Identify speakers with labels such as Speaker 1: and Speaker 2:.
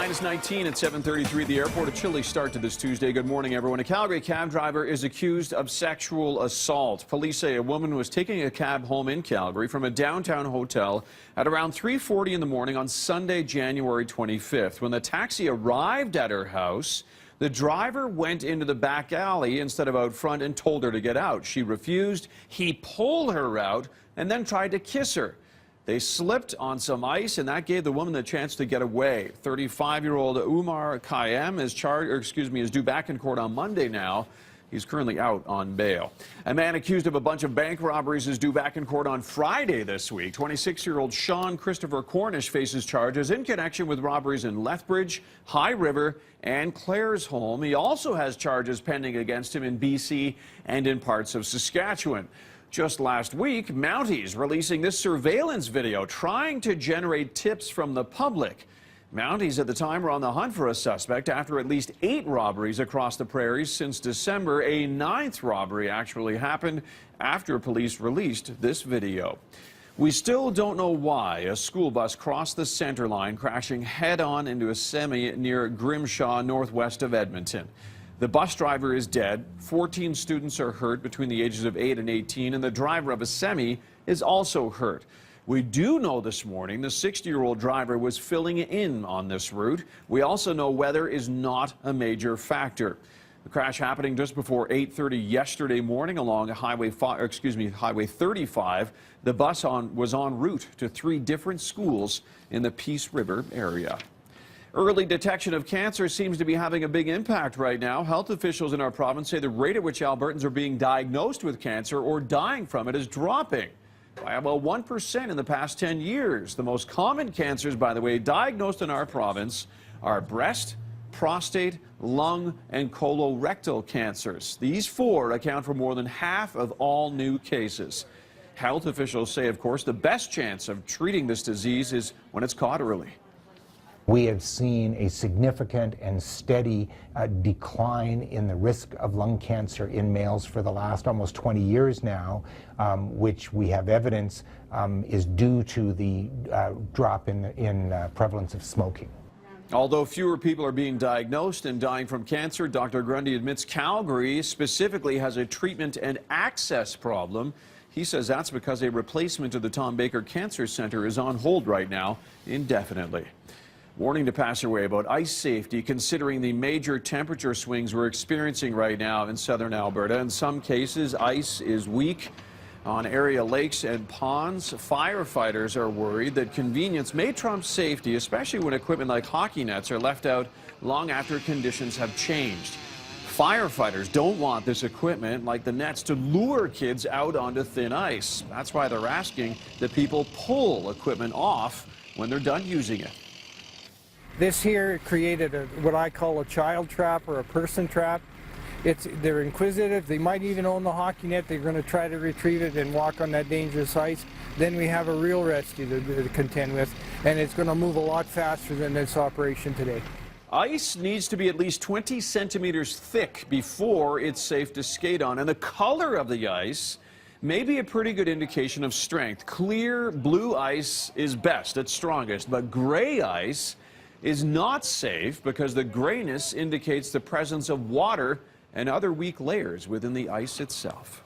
Speaker 1: -19 at 7:33 at the airport. A chilly start to this Tuesday. Good morning, everyone. A Calgary cab driver is accused of sexual assault. Police say a woman was taking a cab home in Calgary from a downtown hotel at around 3:40 in the morning on Sunday, January 25th. When the taxi arrived at her house, the driver went into the back alley instead of out front and told her to get out. She refused. He pulled her out and then tried to kiss her. They slipped on some ice, and that gave the woman the chance to get away. 35-year-old Umar Kayem is due back in court on Monday now. He's currently out on bail. A man accused of a bunch of bank robberies is due back in court on Friday this week. 26-year-old Sean Christopher Cornish faces charges in connection with robberies in Lethbridge, High River, and Claresholm. He also has charges pending against him in BC and in parts of Saskatchewan. Just last week, Mounties releasing this surveillance video trying to generate tips from the public. Mounties at the time were on the hunt for a suspect after at least 8 robberies across the prairies since December. A 9th robbery actually happened after police released this video. We still don't know why a school bus crossed the center line, crashing head-on into a semi near Grimshaw, northwest of Edmonton. The bus driver is dead. 14 students are hurt between the ages of 8 and 18, and the driver of a semi is also hurt. We do know this morning the 60-year-old driver was filling in on this route. We also know weather is not a major factor. The crash happening just before 8:30 yesterday morning along Highway 35. The bus was en route to 3 different schools in the Peace River area. Early detection of cancer seems to be having a big impact right now. Health officials in our province say the rate at which Albertans are being diagnosed with cancer or dying from it is dropping by about 1% in the past 10 years. The most common cancers, by the way, diagnosed in our province are breast, prostate, lung, and colorectal cancers. These 4 account for more than half of all new cases. Health officials say, of course, the best chance of treating this disease is when it's caught early.
Speaker 2: We have seen a significant and steady decline in the risk of lung cancer in males for the last almost 20 years now, which we have evidence is due to the drop in prevalence of smoking.
Speaker 1: Although fewer people are being diagnosed and dying from cancer, Dr. Grundy admits Calgary specifically has a treatment and access problem. He says that's because a replacement of the Tom Baker Cancer Center is on hold right now indefinitely. Warning to pass away about ice safety, considering the major temperature swings we're experiencing right now in southern Alberta. In some cases, ice is weak on area lakes and ponds. Firefighters are worried that convenience may trump safety, especially when equipment like hockey nets are left out long after conditions have changed. Firefighters don't want this equipment, like the nets, to lure kids out onto thin ice. That's why they're asking that people pull equipment off when they're done using it.
Speaker 3: This here created what I call a child trap or a person trap. They're inquisitive. They might even own the hockey net. They're going to try to retrieve it and walk on that dangerous ice. Then we have a real rescue to contend with, and it's going to move a lot faster than this operation today.
Speaker 1: Ice needs to be at least 20 centimeters thick before it's safe to skate on, and the color of the ice may be a pretty good indication of strength. Clear blue ice is best, it's strongest, but gray ice is not safe because the grayness indicates the presence of water and other weak layers within the ice itself.